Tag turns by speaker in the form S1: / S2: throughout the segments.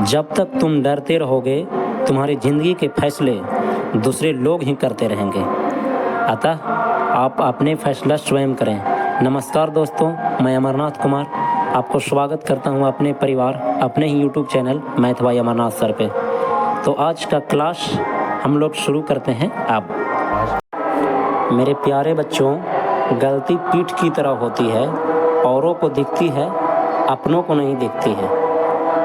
S1: जब तक तुम डरते रहोगे तुम्हारी ज़िंदगी के फैसले दूसरे लोग ही करते रहेंगे, अतः आप अपने फैसला स्वयं करें। नमस्कार दोस्तों, मैं अमरनाथ कुमार आपको स्वागत करता हूं अपने परिवार अपने ही YouTube channel math by Amarnath sir पे। तो आज का क्लास हम लोग शुरू करते हैं। अब मेरे प्यारे बच्चों, गलती पीठ की तरह होती है, औरों को दिखती है, अपनों को नहीं दिखती है।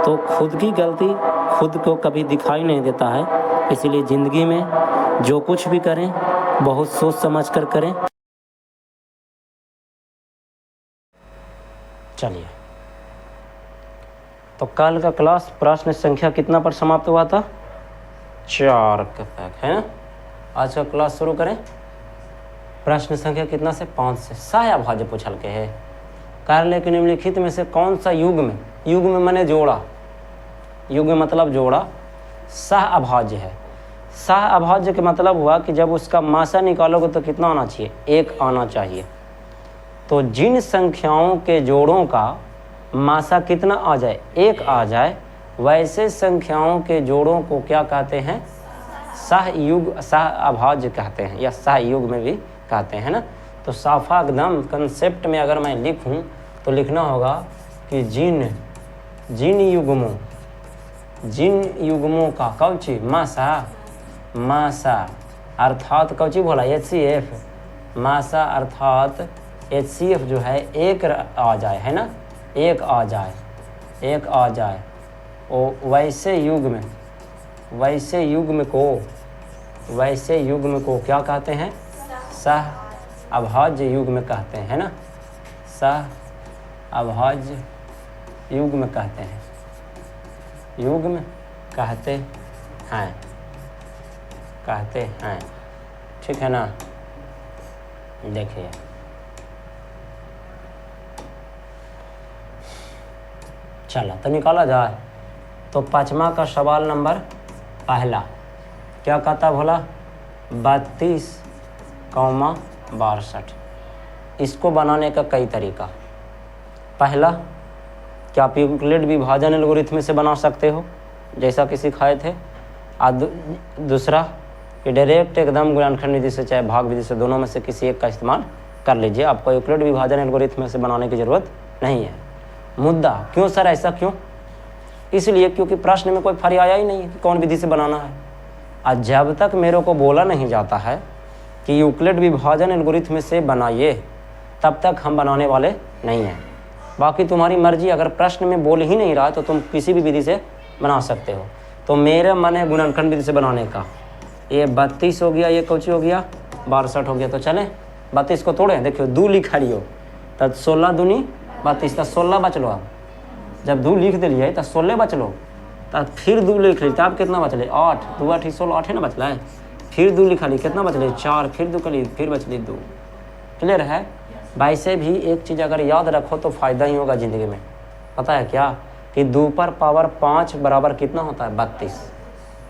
S1: तो खुद की गलती खुद को कभी दिखाई नहीं देता है, इसलिए ज़िंदगी में जो कुछ भी करें बहुत सोच समझ कर करें। चलिए, तो कल का क्लास प्रश्न संख्या कितना पर समाप्त हुआ था? 4 तक है ना। आज का क्लास शुरू करें। प्रश्न संख्या कितना से? 5 से। सहाअभाज्य पूछल के है। कार्य के निम्नलिखित में से कौन सा युग में मैंने जोड़ा, युग में मतलब जोड़ा, सहाअभाज्य है। सहाअभाज्य का मतलब हुआ कि जब उसका मासा निकालोगे तो कितना आना चाहिए? 1 आना चाहिए। तो जिन संख्याओं के जोड़ों का मासा कितना आ जाए? 1 आ जाए, वैसे संख्याओं के जोड़ों को क्या कहते हैं? सहाअभाज्य कहते हैं, या सहयुग में भी कहते हैं ना। तो साफा एकदम कंसेप्ट में अगर मैं लिखूं तो लिखना होगा कि जिन युग्मों का कौची मासा अर्थात कौची बोला? HCF। मासा अर्थात HCF जो है 1 आ जाए, है ना, 1 आ जाए ओ वैसे युग्म को क्या कहते हैं? सहाअभाज्य युग्म कहते हैं ना। सहाअभाज्य युग्म कहते हैं, ठीक है ना। देखिए, चला तो निकाला जाए। तो 5वां का सवाल नंबर पहला क्या कहता भोला? 32,62। इसको बनाने का कई तरीका। पहला, क्या आप यूक्लिड विभाजन एल्गोरिथम से बना सकते हो, जैसा कि सिखाए थे। दूसरा कि डायरेक्ट एकदम गुणनखंड विधि से चाहे भाग विधि से, दोनों में से किसी एक का इस्तेमाल कर लीजिए। आपको यूक्लिड विभाजन एल्गोरिथम से बनाने की ज़रूरत नहीं है। मुद्दा, क्यों सर ऐसा क्यों? इसलिए क्योंकि प्रश्न में कोई फर्क आया ही नहीं कि कौन विधि से बनाना है। और जब तक मेरे को बोला नहीं जाता है कि यूक्लिड विभाजन एल्गोरिथम से बनाइए, तब तक हम बनाने वाले नहीं हैं। बाकी तुम्हारी मर्जी, अगर प्रश्न में बोल ही नहीं रहा है तो तुम किसी भी विधि से बना सकते हो। तो मेरा मन है गुणनखंड विधि से बनाने का। ये 32 हो गया, ये कौची हो गया? 62 हो गया। तो चले 32 को तोड़े, देखियो 2 लिखा लियो, तब 16 दूनी 32, तब 16 बचलो। आप जब 2 लिख दिलिए तब 16 बचलो, तब फिर 2 लिख ली, तब कितना बचले? 8, 2 8 16, 8 है ना बचला है। फिर 2 लिखा ली, कितना बचले? 4, फिर 2 कली, फिर बचली 2। क्लियर है? वैसे भी एक चीज़ अगर याद रखो तो फ़ायदा ही होगा ज़िंदगी में। पता है क्या? कि 2 पर पावर 5 बराबर कितना होता है? 32।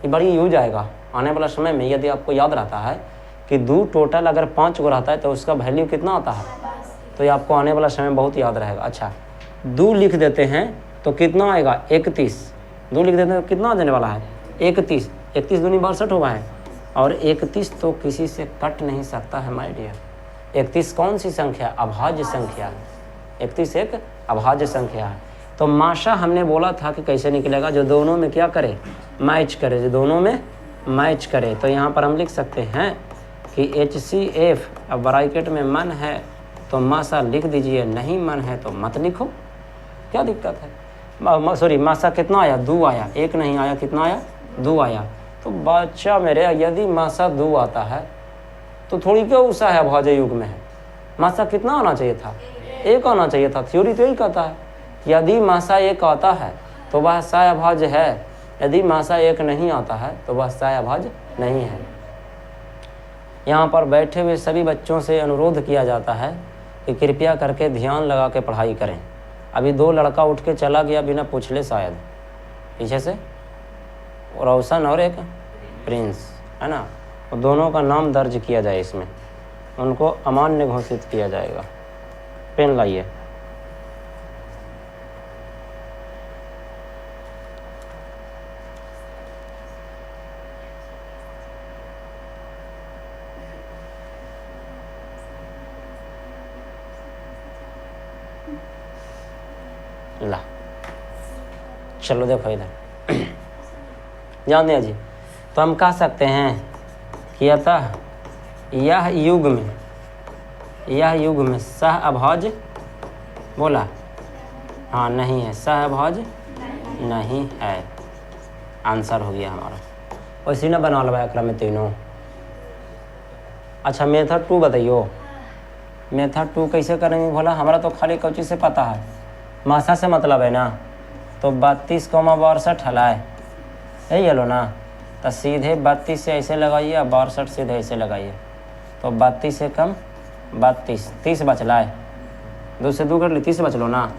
S1: ये बड़ी यूज आएगा आने वाला समय में। यदि आपको याद रहता है कि 2 टोटल अगर 5 को रहता है तो उसका वैल्यू कितना होता है, तो ये आपको आने वाला समय बहुत याद रहेगा। अच्छा, 2 लिख देते हैं तो कितना आएगा? 31। 2 लिख देते हैं तो कितना आ जाने वाला है? 31। 31 दूनी 62 हुआ है, और 31 तो किसी से कट नहीं सकता है माय डियर। 31 कौन सी संख्या? अभाज्य संख्या है। 31 एक अभाज्य संख्या है। तो माशा हमने बोला था कि कैसे निकलेगा? जो दोनों में क्या करे? मैच करे, जो दोनों में मैच करे। तो यहाँ पर हम लिख सकते हैं कि HCF, अब ब्रैकेट में मन है तो मासा लिख दीजिए, नहीं मन है तो मत लिखो, क्या दिक्कत है? सॉरी, मासा कितना आया? 2 आया, 1 नहीं आया, कितना आया? 2 आया। तो बच्चा मेरे, यदि मासा 2 आता है तो थोड़ी क्यों सहाअभाज्य युग में है? मासा कितना आना चाहिए था? 1 आना चाहिए था। थ्योरी तो यही कहता है, यदि मासा 1 आता है तो वह सहाअभाज्य है, यदि मासा 1 नहीं आता है तो वह सहाअभाज्य नहीं है। यहाँ पर बैठे हुए सभी बच्चों से अनुरोध किया जाता है कि कृपया करके ध्यान लगा के पढ़ाई करें। अभी 2 लड़का उठ के चला गया बिना पूछले, शायद पीछे से, रोशन और एक प्रिंस, है ना। दोनों का नाम दर्ज किया जाए इसमें, उनको अमान्य घोषित किया जाएगा। पेन लाइए। ला चलो देखो इधर जान दिया जी। तो हम कह सकते हैं कि अतः यह युग में सह अभाज्य बोला हाँ नहीं है, सह अभाज्य नहीं है। आंसर हो गया हमारा। वैसे ना बना लो क्रम में तीनों। अच्छा मेथड 2 बताइयो। मेथड 2 कैसे करेंगे बोला? हमारा तो खाली कौची से पता है, मासा से मतलब है ना। तो 32,62 हलाए यही है लो ना। तो सीधे 32 से ऐसे लगाइए और 62 सीधे ऐसे लगाइए। तो 32 से कम 32, 30 बचला है। 2 से 2 कर ली, 30 बच लो ना।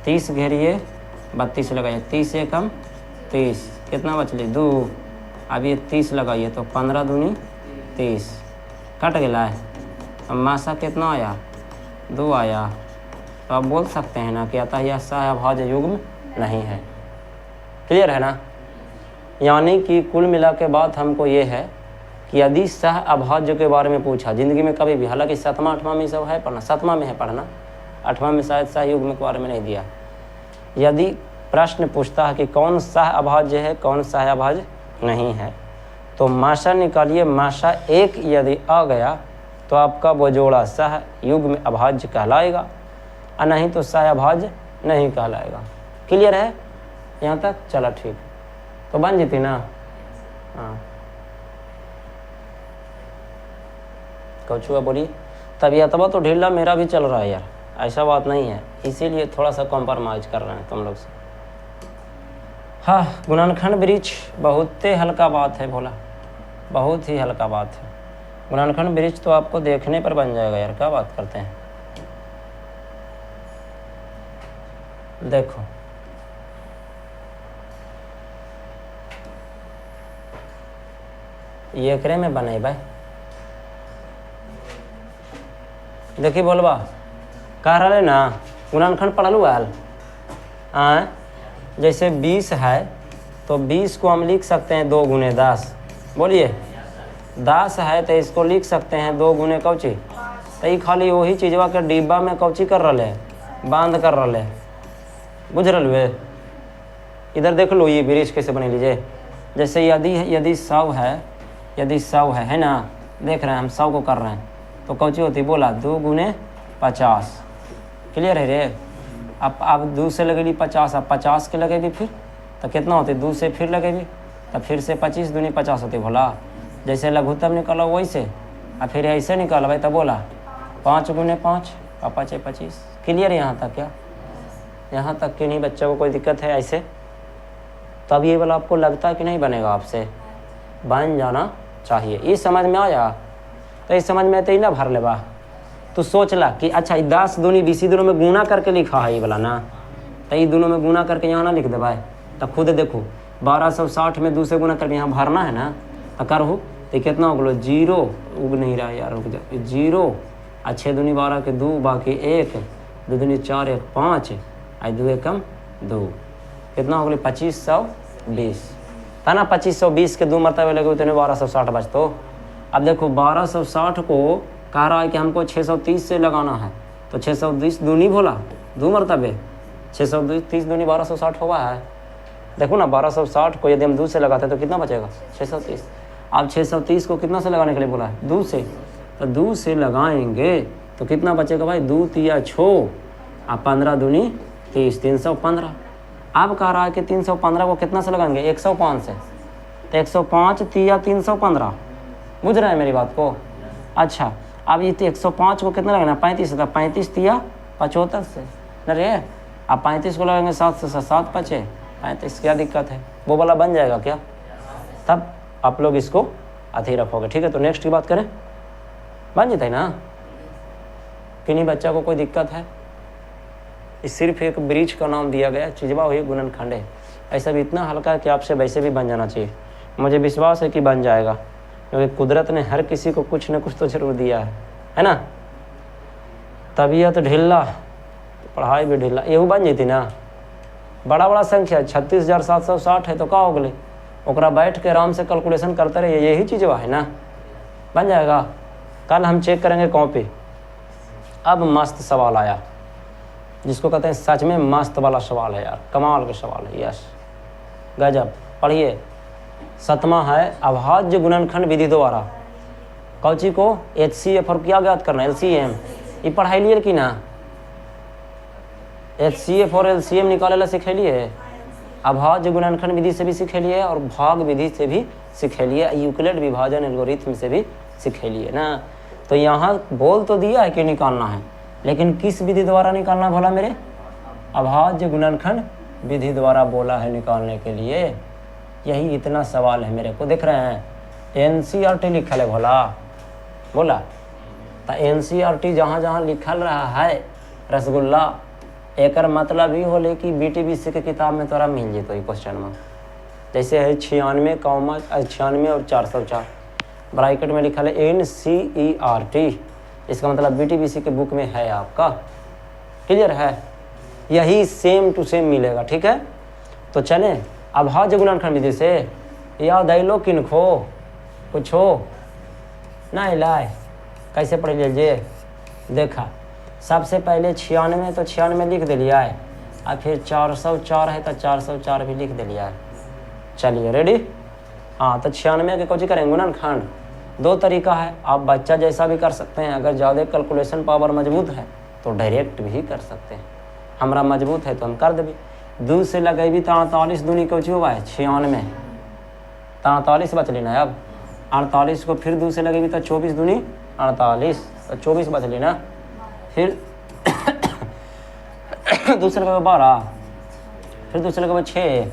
S1: 30 घेरिए 32 लगाइए। 30 से कम 30, कितना बच ली 2। अब ये 30 लगाइए तो 15 दूनी 30 कट गया है। अब मासा कितना आया 2 आया। तो आप बोल सकते हैं ना कि अतः यह सह अभाज्य युग्म नहीं है। क्लियर है ना? यानी कि कुल मिला के बात हमको ये है कि यदि सह अभाज्य के बारे में पूछा ज़िंदगी में कभी भी, हालांकि 7वां 8वां में सब है पढ़ना, 7वां में है पढ़ना, 8वां में शायद सह युग्म के बारे में नहीं दिया। यदि प्रश्न पूछता है कि कौन सह अभाज्य है कौन सह अभाज्य नहीं है, तो माशा निकालिए। माशा 1 यदि आ गया तो आपका वो जोड़ा सह युग्म अभाज्य कहलाएगा, और नहीं तो सह अभाज्य नहीं कहलाएगा। क्लियर है यहाँ तक? चलो ठीक, तो बन जीती ना। हाँ कौचुआ बोलिए। तबीयतवा तो ढीला मेरा भी चल रहा है यार, ऐसा बात नहीं है, इसीलिए थोड़ा सा कॉम्प्रोमाइज़ कर रहे हैं तुम लोग से। हाँ गुणनखंड वृक्ष बहुत ही हल्का बात है भोला, बहुत ही हल्का बात है। गुणनखंड वृक्ष तो आपको देखने पर बन जाएगा यार, क्या बात करते हैं। देखो ये एकरे में बने भाई, देखिए बोलबा कह रहा है ना गुणनखंड पढ़ लू आल। जैसे 20 है तो 20 को हम लिख सकते हैं 2 गुने 10। बोलिए 10 है तो इसको लिख सकते हैं 2 गुने कौची। तो ये खाली वही चीज़वा के डिब्बा में कौची कर रहे है, बांध कर रहे है। बुझ रहे इधर देख लो ये ब्रिज कैसे बने लीजिए। जैसे यदि 100 है, यदि 100 है ना, देख रहे हैं हम 100 को कर रहे हैं तो कौची होती बोला 2 गुने 50। क्लियर है रे? अब 2 से लगेगी 50, अब 50 के लगेगी फिर तो कितना होती 2 से फिर लगेगी तो फिर से 25 दूनी 50 होती भोला। जैसे लघुत्तम निकालो वैसे, और फिर ऐसे निकालो भाई तब बोला 5 गुने 5 और 5 25। क्लियर यहाँ तक? क्या यहाँ तक कि नहीं बच्चों को कोई दिक्कत है ऐसे? तब ये वाला आपको लगता है कि नहीं बनेगा, आपसे बन जाना चाहिए। ये समझ में आया? तो इस समझ में तो ही ना भर लेबा। तो सोच ला कि अच्छा 10 दूनी 20 दोनों में गुना करके लिखा है ये वाला ना, तो ये दोनों में गुना करके यहाँ ना लिख देबा। तो खुद देखो 1260 में 2 से गुना करके यहाँ भरना है ना, तो करो तो कितना हो गलो 0 उग नहीं रहा यार, रुक जा 0 और 6 दूनी 12 के 2 बाकी 1 2 दूनी 4 1 5 और 2 एकम 2 कितना हो गया 2520 था ना। 2520 के 2 मरतबे लगे तो 1260 बचतो। अब देखो 1260 को कह रहा है कि हमको 630 से लगाना है, तो 630 दूनी बोला 2 मरतबे 630 दूनी 1260 हुआ है। देखो ना 1260 को यदि हम 2 से लगाते हैं तो कितना बचेगा 630। अब 630 को कितना से लगाने के लिए बोला है 2 से, तो 2 से लगाएंगे तो कितना बचेगा भाई 2 तिया 6 और 15 दूनी 30 315। अब कह रहा है कि 315 को कितना से लगाएंगे 105 से, तो 105 तिया 315। बुझ रहा है मेरी बात को? अच्छा अब ये 105 को कितना लगाना 35 था, 35 तिया 75 से न रे। अब 35 को लगाएंगे 7 से 7 बचे 35, क्या दिक्कत है? वो वाला बन जाएगा क्या? तब आप लोग इसको अथी रखोगे, ठीक है? तो नेक्स्ट की बात करें, बन जाता है ना? कि नहीं बच्चा को कोई दिक्कत है? इस सिर्फ एक ब्रिज का नाम दिया गया, चिजवा हुई गुणनखंड है। ऐसा भी इतना हल्का है कि आपसे वैसे भी बन जाना चाहिए। मुझे विश्वास है कि बन जाएगा, क्योंकि कुदरत ने हर किसी को कुछ न कुछ तो जरूर दिया है ना? तबीयत ढीला तो पढ़ाई भी ढीला, यही बन जाती ना। बड़ा बड़ा संख्या 36,760 है तो क्या हो गए, ओकरा बैठ के आराम से कैलकुलेशन करते रहिए, यही चीज़ है ना, बन जाएगा। कल हम चेक करेंगे कॉपी। अब मस्त सवाल आया, जिसको कहते हैं सच में मस्त वाला सवाल है यार, कमाल का सवाल है। यस गजब। पढ़िए 7वां है अभाज्य गुणनखंड विधि द्वारा कौची को HCF और क्या ज्ञात करना LCM। ये पढ़ाई लिए कि ना, HCF और LCM निकाले ला सिखेलिए, अभाज्य गुणनखंड विधि से भी सिखेलिए और भाग विधि से भी सिखेलिए, यूक्लिड विभाजन एल्गोरिथम से भी सिखेलिए ना। तो यहाँ बोल तो दिया है कि निकालना है, लेकिन किस विधि द्वारा निकालना भला मेरे, अभाज्य गुणनखंड विधि द्वारा बोला है निकालने के लिए। यही इतना सवाल है मेरे को, देख रहे हैं NCERT लिखल है भोला बोला। तो NCERT जहाँ जहाँ लिखल रहा है रसगुल्ला, एक मतलब ही होले कि BTBC के किताब में तोरा मिल जेतो ये क्वेश्चन में। जैसे है 96 और 404 ब्रैकेट में लिखा है NCERT, इसका मतलब BTBC के बुक में है आपका। क्लियर है, यही सेम टू सेम मिलेगा। ठीक है, तो चलें अभाज्य गुणनखंड विधि से याद आई लो किनको कुछ हो ना लाए, कैसे पढ़ लीजिए। देखा सबसे पहले 96 तो 96 लिख दिलिया है, और फिर 404 है तो 404 भी लिख दिलिया है। चलिए रेडी। हाँ तो 96 के कुछ करेंगे गुणनखंड। दो तरीका है, आप बच्चा जैसा भी कर सकते हैं, अगर ज़्यादा कैलकुलेशन पावर मजबूत है तो डायरेक्ट भी कर सकते हैं। हमारा मजबूत है तो हम कर देंगे। 2 से लगेबी तो 48 दूनी कुछ हुआ है 96, तो 48 बच लेना है। अब 48 को फिर 2 से लगेबी तो 24 दूनी 48, तो 24 बच लेना। फिर 2 से लगे 12, फिर 2 से लगे 6,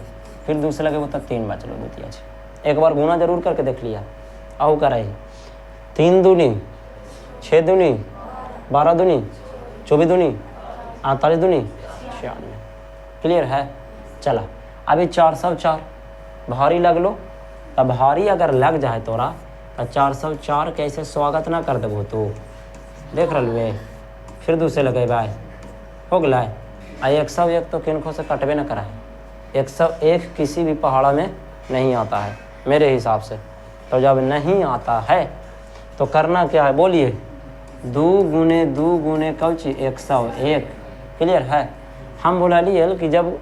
S1: फिर 2 से लगे तो 3 बच लो, द्वितीय। एक बार गुना जरूर करके देख लिया। आओ करे 3 दूनी 6 दूनी 12 दूनी 24 दूनी 48 दूनी 96। क्लियर है। चला अभी 404 भारी लग लो, तब भारी अगर लग जाए तोरा तो 404 कैसे स्वागत ना कर देबो तू, देख रहे। फिर 2 से लगे भाई हो गया। 101 तो किनको से कटबे ना करा है। 101 किसी भी पहाड़ा में नहीं आता है मेरे हिसाब से। तो जब नहीं आता है तो करना क्या है बोलिए, 2 गुने 2 गुने कौची 101। क्लियर है। हम बोला लिए कि जब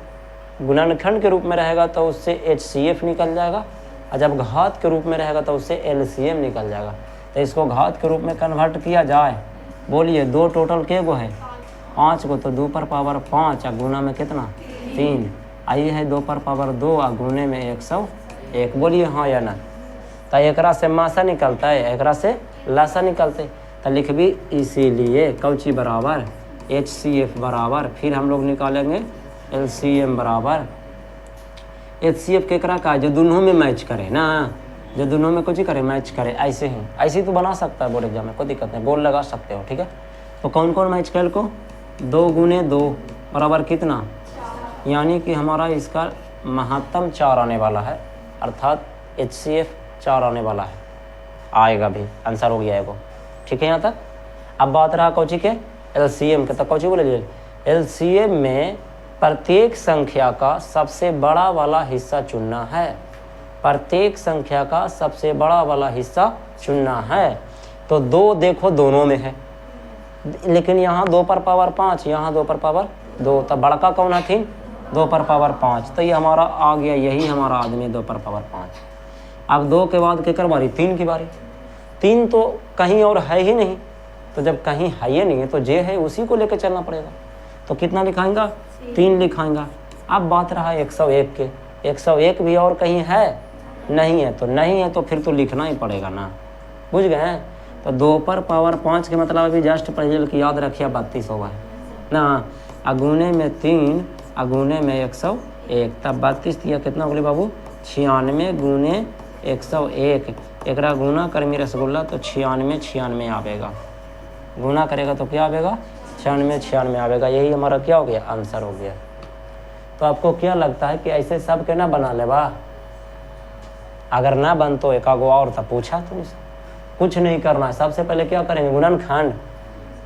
S1: गुणनखंड के रूप में रहेगा तो उससे HCF निकल जाएगा, और जब घात के रूप में रहेगा तो उससे LCM निकल जाएगा। तो इसको घात के रूप में कन्वर्ट किया जाए, बोलिए 2 टोटल के गो है 5 गो, तो 2 पर पावर 5 और गुना में कितना 3, आई है 2 पर पावर 2 और गुने में 101। बोलिए हाँ या ना। तो एकरा से मासा निकलता है, एकरा से लासा निकलते, तो लिख भी इसीलिए कौची बराबर HCF बराबर, फिर हम लोग निकालेंगे LCM बराबर। HCF केकरा का जो दोनों में मैच करे ना, जो दोनों में कुछ ही करे मैच करे, ऐसे ही तो बना सकता है बोर्ड एग्जाम में, कोई दिक्कत नहीं, बोर्ड लगा सकते हो। ठीक है, तो कौन कौन मैच करे को 2 गुने 2 बराबर कितना, यानी कि हमारा इसका महत्तम 4 आने वाला है, अर्थात HCF 4 आने वाला है, आएगा भी, आंसर हो गया है वो। ठीक है यहाँ तक। अब बात रहा कौची के LCM के, तो कौची बोले LCM में प्रत्येक संख्या का सबसे बड़ा वाला हिस्सा चुनना है, प्रत्येक संख्या का सबसे बड़ा वाला हिस्सा चुनना है। तो 2 देखो दोनों में है, लेकिन यहाँ 2 पर पावर 5, यहाँ 2 पर पावर 2, तो बड़का कौन है थी 2 पर पावर 5, तो ये हमारा आ गया, यही हमारा आदमी 2 पर पावर 5। अब 2 के बाद केकर बारी 3 की बारी। 3 तो कहीं और है ही नहीं, तो जब कहीं है ही नहीं है तो जे है उसी को लेकर चलना पड़ेगा। तो कितना लिखाएंगा 3 लिखाएंगा। अब बात रहा 101 के, 101 भी और कहीं है नहीं है, तो नहीं है तो फिर तो लिखना ही पड़ेगा ना, बुझ गए हैं। तो 2 पर पावर 5 के मतलब अभी जस्ट पहले की याद रखिए 32 होगा ना, अगुने में 3 अगुने में 101, तब 32 दिया कितना बोले बाबू 96 गुने 101। एकरा गुना कर्मी रसगुल्ला तो 96 आवेगा, गुना करेगा तो क्या आवेगा 96 आवेगा। यही हमारा क्या हो गया आंसर हो गया। तो आपको क्या लगता है कि ऐसे सब के ना बना ले बा, अगर ना बन तो एक आगो और था पूछा तुमसे, कुछ नहीं करना है। सबसे पहले क्या करेंगे गुणनखंड,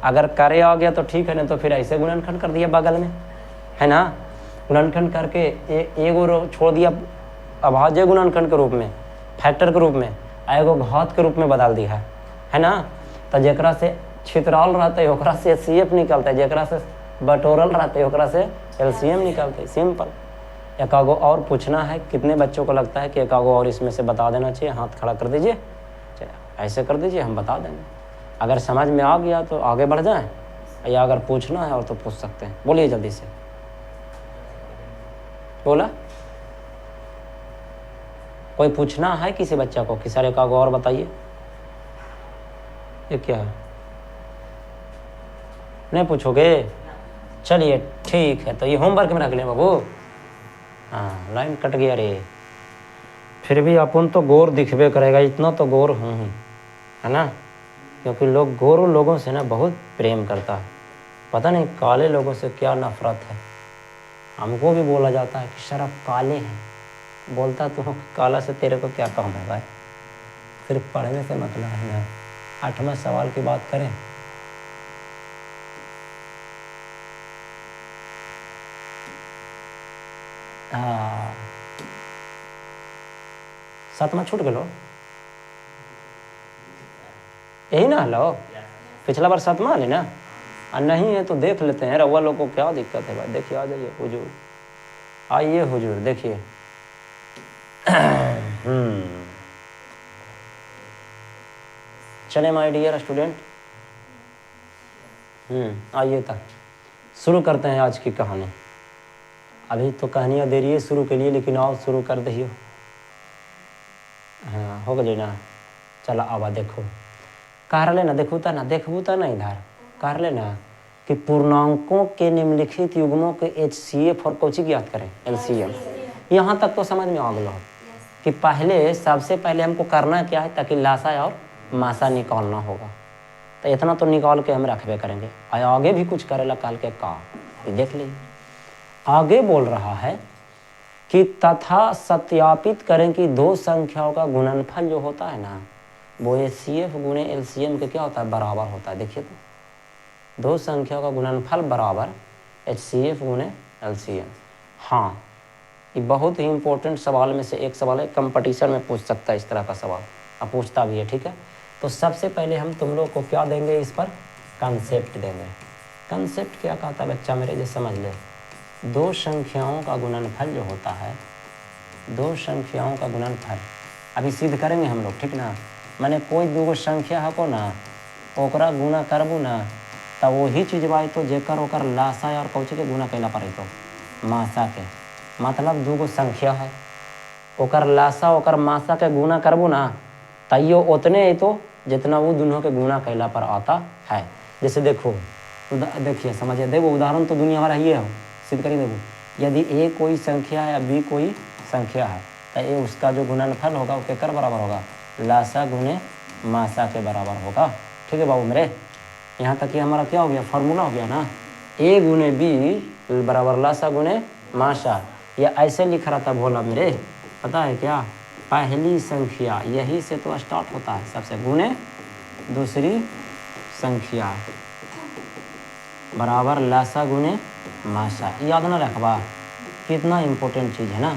S1: अगर करे आ गया तो ठीक है, नहीं तो फिर ऐसे गुणनखंड कर दिया बगल में, है ना। गुणनखंड करके एगो छोड़ दिया अभाज्य गुणनखंड के रूप में, फैक्टर के रूप में, एगो घात के रूप में बदल दिया है ना। तो जरा से छितराल रहता है ओकरा से HCF निकलता है, जरा से बटोरल रहते ओकरा से एलसीएम निकालते, सिंपल। एकागो और पूछना है, कितने बच्चों को लगता है कि एकागो और इसमें से बता देना चाहिए? हाथ खड़ा कर दीजिए, ऐसे कर दीजिए, हम बता देंगे। अगर समझ में आ गया तो आगे बढ़ जाएं, या अगर पूछना है और तो पूछ सकते हैं। बोलिए जल्दी से। बोला कोई पूछना है किसी बच्चा को कि सर एकागो और बताइए? ये क्या है? नहीं पूछोगे? चलिए ठीक है, तो ये होमवर्क में रख लें बाबू। हाँ लाइन कट गया रे। फिर भी अपन तो गोर दिखबे करेगा, इतना तो गोर हूँ ही, है ना, क्योंकि लोग गोर लोगों से ना बहुत प्रेम करता है। पता नहीं काले लोगों से क्या नफरत है। हमको भी बोला जाता है कि सर आप काले हैं। बोलता तो काला से तेरे को क्या काम है भाई, सिर्फ पढ़ने से मतलब है ना। 8वां सवाल की बात करें। हाँ 7वां छूट गलो, यही ना? लो पिछला बार 7वां आले ना, नहीं है तो देख लेते हैं। रउआ लोग को क्या दिक्कत है भाई? देखिए आ जाइए हुजूर, आइए हुजूर, देखिए। चले माय डियर स्टूडेंट, आइए तक शुरू करते हैं आज की कहानी। अभी तो कहानियाँ दे रही है शुरू के लिए, लेकिन आओ शुरू कर दही। हाँ हो गई ना, चला आवा देखो। कह लेना देखू था ना, देखू था ना इधर कह लेना कि पूर्णांकों के निम्नलिखित युग्मों के HCF और कोची की याद करें, LCM। यहाँ तक तो समझ में आ गया कि पहले सबसे पहले हमको करना क्या है, ताकि लासा और मासा निकालना होगा। तो इतना तो निकाल के हम रखबे करेंगे। आगे भी कुछ करेला काल के का देख लीजिए। आगे बोल रहा है कि तथा सत्यापित करें कि दो संख्याओं का गुणनफल जो होता है ना, वो HCF गुणे LCM के क्या होता है, बराबर होता है। देखिए तो दो संख्याओं का गुणनफल बराबर HCF गुणे LCM। हाँ ये बहुत ही इंपॉर्टेंट सवाल में से एक सवाल है, कंपटीशन में पूछ सकता है इस तरह का सवाल, अब पूछता भी है। ठीक है, तो सबसे पहले हम तुम लोग को क्या देंगे, इस पर कंसेप्ट देंगे। कंसेप्ट क्या कहता है बच्चा मेरे, जो समझ ले। दो संख्याओं का गुणनफल जो होता है, दो संख्याओं का गुणनफल अभी सिद्ध करेंगे हम लोग, ठीक ना। मैंने कोई दो संख्या है को ना, ओकरा गुना करबू ना, तब वही चीज बाई तो जेकर ओकर लासा और कौची के गुना कैला पड़े तो मासा के। मतलब दो संख्या है, ओकर लासा ओकर मासा के गुना करबू ना, तैयो उतने ही तो जितना वो दोनों के गुना कैला पर आता है। जैसे देखो, देखिए समझिए, देखो उदाहरण तो दुनिया भर ही है, सिद्ध करिए। देखो यदि A कोई संख्या है या B कोई संख्या है, तो A उसका जो गुणनफल होगा वो केकर बराबर होगा, लासा गुने मासा के बराबर होगा। ठीक है बाबू मेरे, यहाँ तक कि हमारा क्या हो गया, फार्मूला हो गया ना, A गुने B बराबर लासा गुने मासा। या ऐसे लिख रहा था भोला मेरे, पता है क्या, पहली संख्या यही से तो स्टार्ट होता है सबसे, गुने दूसरी संख्या बराबर लासा गुने मासा। याद ना रखबा, कितना इम्पोर्टेंट चीज़ है ना।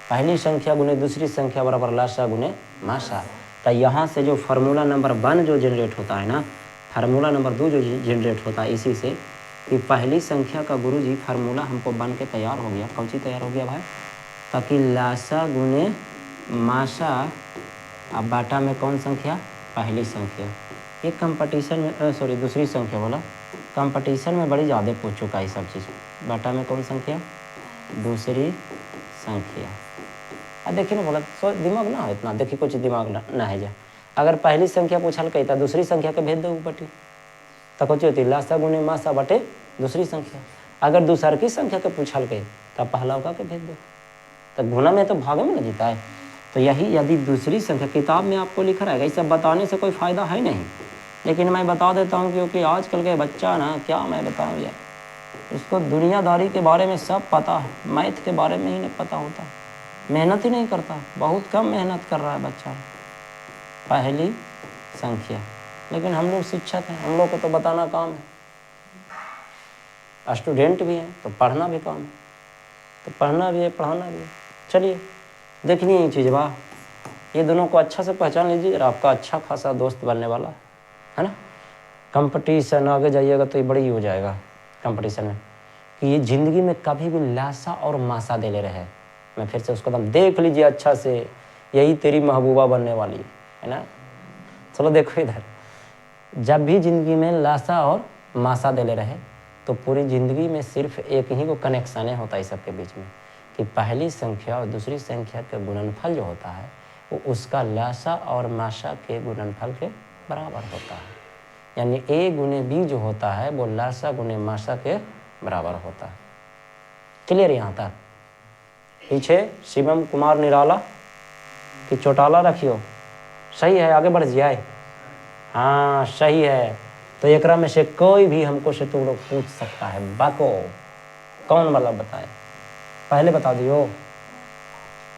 S1: पहली संख्या गुने दूसरी संख्या बराबर लासा गुने मासा। तो यहाँ से जो फार्मूला नंबर 1 जो जनरेट होता है ना, फार्मूला नंबर 2 जो जनरेट होता है, इसी से कि पहली संख्या का गुरुजी फार्मूला हमको बन के तैयार हो गया। कौन सी तैयार हो गया भाई, ताकि लासा गुने मासा, अब बाटा में कौन संख्या, पहली संख्या। ये कंपटीशन में सॉरी दूसरी संख्या बोला, कंपटीशन में बड़ी ज़्यादा पूछ चुका है सब चीज़। बाटा में कौन संख्या, दूसरी संख्या। अब देखिए ना बोला, सो दिमाग ना हो इतना, देखिए कुछ दिमाग ना है जा। अगर पहली संख्या पूछल कही तो दूसरी संख्या के भेज दो बटी, तो कुछ होती लासा गुने मासा बटे दूसरी संख्या। अगर दूसर की संख्या के पूछल कही तो पहला का के भेज दो, तो गुना में तो भागे में ना जीता है। तो यही यदि दूसरी संख्या, किताब में आपको लिखा रहेगा, इसे बताने से कोई फ़ायदा है नहीं, लेकिन मैं बता देता हूँ, क्योंकि आजकल के बच्चा ना, क्या मैं बताऊँ यार, इसको दुनियादारी के बारे में सब पता है, मैथ के बारे में ही नहीं पता होता, मेहनत ही नहीं करता, बहुत कम मेहनत कर रहा है बच्चा। पहली संख्या, लेकिन हम लोग शिक्षक हैं, हम लोग को तो बताना काम है, स्टूडेंट भी हैं तो पढ़ना भी काम है, तो पढ़ना भी है पढ़ाना भी है। चलिए देखनी ये चीज़ वाह, ये दोनों को अच्छा से पहचान लीजिए, और आपका अच्छा खासा दोस्त बनने वाला है ना। कंपटीशन आगे जाइएगा तो ये बड़ी हो जाएगा, कंपटीशन में कि ये ज़िंदगी में कभी भी लाशा और मासा दे ले रहे। मैं फिर से उसको दम देख लीजिए अच्छा से, यही तेरी महबूबा बनने वाली है ना। चलो देखो इधर, जब भी ज़िंदगी में लाशा और मासा दे ले रहे तो पूरी ज़िंदगी में सिर्फ एक ही को कनेक्शन होता है इस सबके बीच में कि पहली संख्या और दूसरी संख्या का गुणनफल जो होता है वो उसका लाशा और माशा के गुणनफल के बराबर होता है। यानी a गुने b जो होता है वो लाशा गुने माशा के बराबर होता है। क्लियर यहाँ तक? पीछे शिवम कुमार निराला कि चौटाला रखियो, सही है, आगे बढ़ जाए। हाँ सही है। तो एकरा में से कोई भी हमको से तुम लोग पूछ सकता है, बाको कौन वाला बताए, पहले बता दियो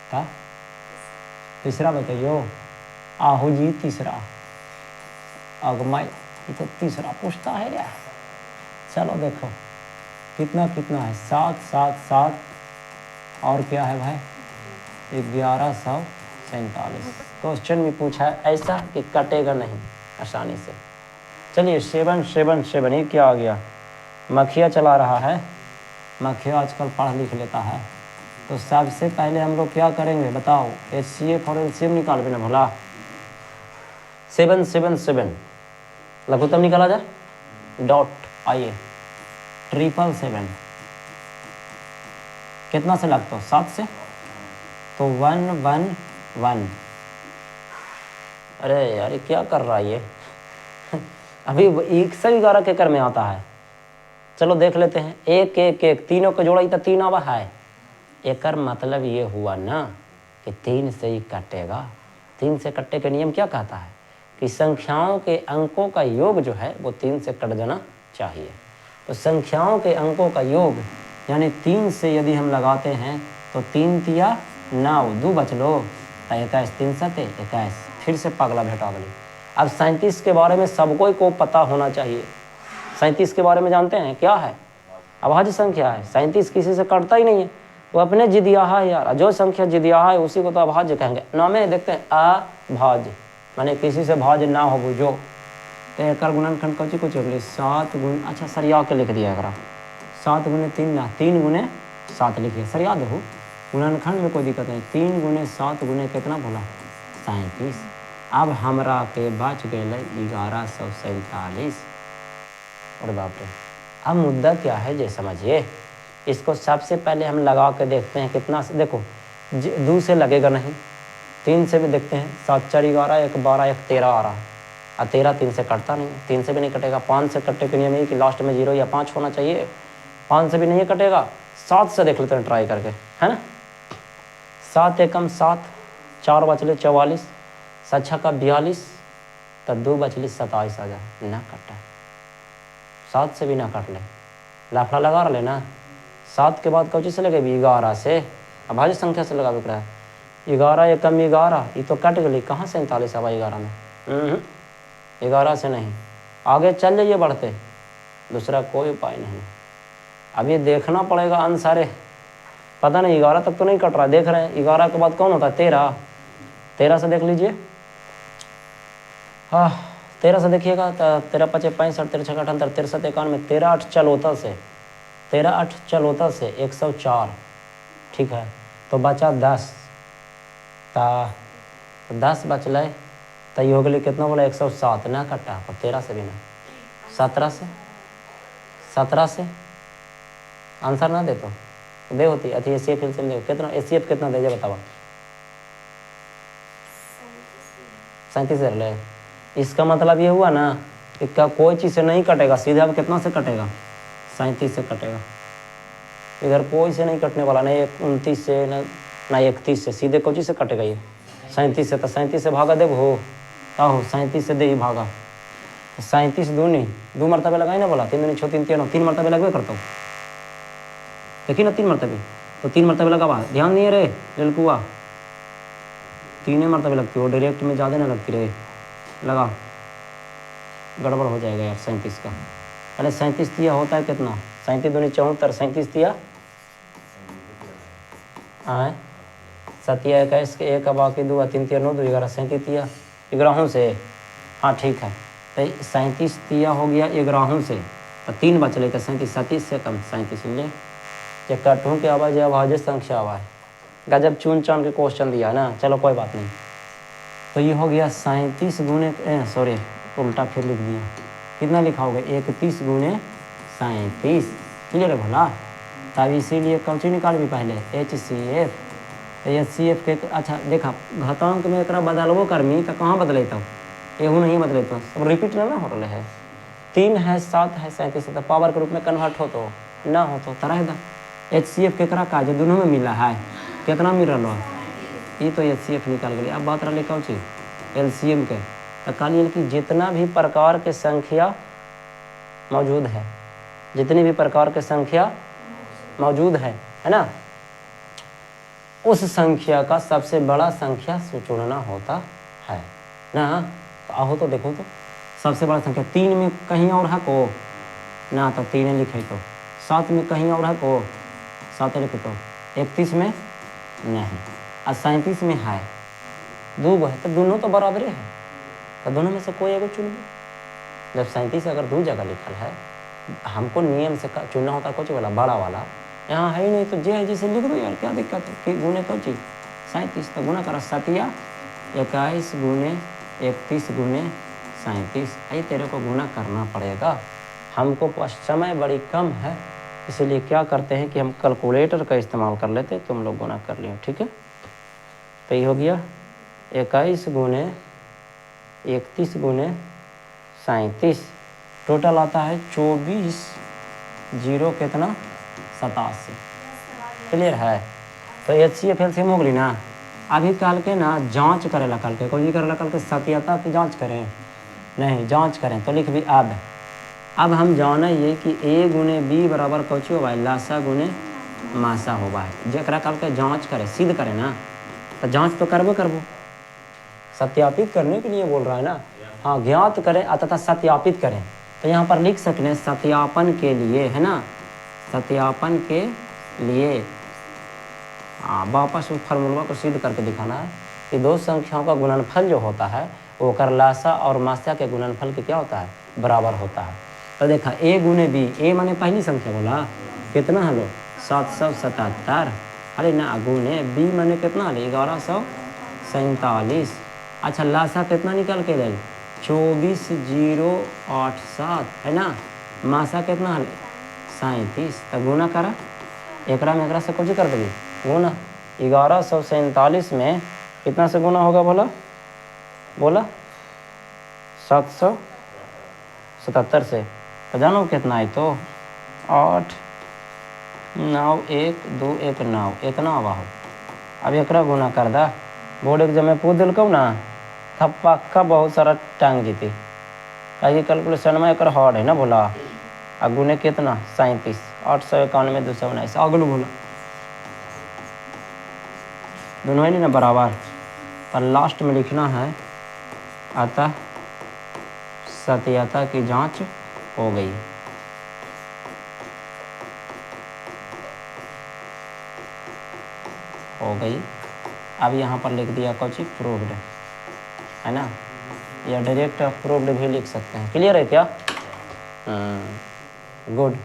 S1: क्या? तीसरा बताइयो। आहू जी तीसरा, अगमय ये तो तीसरा पूछता है यार। चलो देखो कितना कितना है, 7 7 7 और क्या है भाई, 1147। क्वेश्चन भी पूछा है ऐसा कि कटेगा नहीं आसानी से। चलिए 7 7 7 ये क्या आ गया, मखिया चला रहा है, मखिया आजकल पढ़ लिख लेता है। तो सबसे पहले हम लोग क्या करेंगे बताओ, HCF और LCM निकाल बिना भला। 7 7 7 लघुत्तम निकाला जाए, डॉट आइए 777 कितना से लगता हो, 7 से, तो 1 1 1। अरे यार ये क्या कर रहा है ये अभी 111 के कर में आता है। चलो देख लेते हैं, 1 1 1 तीनों का जोड़ा ही तो 3 आवा है। एकर मतलब ये हुआ ना कि 3 से ही कटेगा। 3 से कटने का नियम क्या कहता है कि संख्याओं के अंकों का योग जो है वो 3 से कट जाना चाहिए। तो संख्याओं के अंकों का योग यानी 3 से यदि हम लगाते हैं तो 3 तिया 9, 2 बच लो, 21 3 7 21, फिर से पगला भेटा गली। अब 37 के बारे में सबको को पता होना चाहिए। 37 के बारे में जानते हैं क्या है, अभाज्य संख्या है। 37 किसी से कटता ही नहीं है, वो अपने जिदियाहा है यार, जो संख्या जिदियाहा है उसी को तो अभाज्य कहेंगे। नामे देखते हैं अभाज्य माने किसी से भाज्य ना हो बुझो। तो एक गुणनखंड कौची को चले 7 गुण, अच्छा सरिया के लिख दिया करा, 7 गुने 3 ना, 3 गुने 7 लिखिए, सरिया देखो गुणनखंड में कोई दिक्कत नहीं। 3 गुने 7 गुने कितना बोला 37। अब हमरा के बच गए 1147। और बाप रे, अब मुद्दा क्या है ये समझिए। इसको सबसे पहले हम लगा के देखते हैं कितना से, देखो 2 से लगेगा नहीं, 3 से भी देखते हैं, 7 4 11 1 12 1 13 आ रहा है, और 13 3 से कटता नहीं, 3 से भी नहीं कटेगा। 5 से कटने के नियम है कि लास्ट में 0 या 5 होना चाहिए, 5 से भी नहीं कटेगा। 7 से देख लेते हैं ट्राई करके, है ना। 7 एकम 7, 4 बचले 44, 7 छक्का 42, तो 2 बचली 27 आ जाए, ना कटा। 7 से भी ना कट ले, लाफड़ा लगा रहा लेना। 7 के बाद कौची से लगे 11 से, अभाज्य संख्या से लगा रहा है। 11 एकम 11, ये तो कट गई, कहाँ 47 आवा 11 में, 11 से नहीं। आगे चल जाइए बढ़ते, दूसरा कोई उपाय नहीं। अब ये देखना पड़ेगा अनुसारे, पता नहीं 11 तक तो नहीं कट रहा, देख रहे हैं 11 के बाद कौन होता है 13। 13 से देख लीजिए, हाँ 13 से देखिएगा तो 13 5 65, 13 6 78, 13 7 91, 13 8 चलोता से, 13 8 चलोता से 104, ठीक है। तो बचा 10, तो 10 बचल तो ये हो गई कितना बोला 107, ना कटा। और 13 से भी ना, 17 से, 17 से आंसर ना दे तो दे होती अथी HCF दे कितना, HCF कितना दे बतावा 37 ले। इसका मतलब ये हुआ ना कि कोई चीज़ से नहीं कटेगा, सीधे अब कितना से कटेगा 37 से कटेगा। इधर कोई से नहीं कटने वाला, नहीं 29 से ना 31 से, सीधे कोई चीज़ से कटेगा ये 37 से। तो 37 से भागा देव हो, आहो 37 से दे ही भागा, तो 37 दूनी 2 मरतबे लगाई ना बोला, 3 दूनी 6 3 3 3 मरतबे लगवे करता हूँ, देखिए ना 3 मरतबे, तो 3 मरतबे लगा बा, ध्यान नहीं रे ललकुआ, 3 मरतबे लगती हो, डायरेक्ट में ज़्यादा ना लगती रहे, लगा गड़बड़ हो जाएगा यार 37 का। पहले 37 दिया होता है कितना, 37 दूनी 74, 37 दिया आए 7 21 के 1 बाकी 2 3 3 9 2 11, 37 दिया 11 से, हाँ ठीक है। तो 37 दिया हो गया 11 से, तो 3 बचले तो 37 37 से कम 37 ले जे कटूँ के आवाज आवाज संख्या आवाज गजब चुन चान के क्वेश्चन दिया ना। चलो कोई बात नहीं। तो ये हो गया 37 गुने सॉरी उल्टा फिर लिख दिया। कितना लिखा होगा 31 गुने 37। क्लियर है भला। तब इसीलिए कौची निकाल भी पहले HCF। तो HCF के अच्छा देखा घातांक में एक बदलबो करमी तो कहाँ बदलेता एहू नहीं बदलेता सब रिपीट ना हो रहा है। 3 है 7 है 37 तो पावर के रूप में कन्वर्ट हो तो ना हो तो तरह दा HCF केकरा का जो दोनों में मिला है कितना मिल रहा ये तो HCF निकाल गई। अब बात रही कौन चीज LCM के तो कहलिए कि जितना भी प्रकार के संख्या मौजूद है जितनी भी प्रकार के संख्या मौजूद है ना उस संख्या का सबसे बड़ा संख्या चुनना होता है ना। आहो तो देखो तो सबसे बड़ा संख्या 3 में कहीं और है को ना तो 3 लिखे तो 7 में कहीं और है को 7 लिखे तो 31 में नहीं और 37 में है 2 है तो दोनों तो बराबर है तो दोनों में से कोई एगो चुन लो। जब 37 अगर 2 जगह लिखल है हमको नियम से चुनना होता कुछ वाला बड़ा वाला यहाँ है ही नहीं तो जे है जिसे लिख दो यार क्या दिक्कत है कि गुने तो चीज 37 तो गुना करा 7 21 गुने 31 गुने 37 आई तेरे को गुना करना पड़ेगा। हमको समय बड़ी कम है इसलिए क्या करते हैं कि हम कैलकुलेटर का इस्तेमाल कर लेते हैं। तुम लोग गुना कर लियो ठीक है। तो ये हो गया 21 गुने 31 गुने 37 टोटल आता है 24 जीरो कितना 87। क्लियर है। तो HCF LCM हो गई ना। अभी कल के ना जांच करेला कल के कोई करेला कल के सत्यता की जांच करें नहीं जांच करें तो लिख भी अब हम जाना ये कि A गुने B बराबर कौची होगा लासा गुने मासा होगा है जरा कल के जांच करे सिद्ध करे ना तो जांच तो करबो सत्यापित करने के लिए बोल रहा है ना। हाँ ज्ञात करें अतः सत्यापित करें तो यहाँ पर लिख सकते सत्यापन के लिए है ना सत्यापन के लिए हाँ वापस उस फार्मूला को सिद्ध करके दिखाना है कि दो संख्याओं का गुणनफल जो होता है वो कर लासा और मासा के गुणनफल के क्या होता है बराबर होता है। तो देखा A गुने B A माने पहली संख्या बोला कितना हलो 777 अरे ना गुने B माने कितना हलो 1147। अच्छा लासा कितना निकल के ले 24087 है ना मासा कितना हलो 37 तो गुना करा एकरा में एकरा से कुछ कर देगी गुना 1147 में कितना से गुना होगा बोला 777 से तो जानो कितना है तो 8 9 1 2 1 9 इतना हुआ हो। अब एकरा गुना कर दा बोर्ड एग्जाम में पूछ दिल ना तब पक्का बहुत सारा टांग जीती कहीं कैलकुलेशन में एक हार्ड है ना बोला। अब गुने कितना 37 891 219 अगलू बोला दोनों है ना बराबर पर लास्ट में लिखना है अतः सत्यता की जांच हो गई। अब यहाँ पर लिख दिया कुछ प्रूव्ड है ना या डायरेक्ट प्रूव्ड भी लिख सकते हैं। क्लियर है क्या गुड।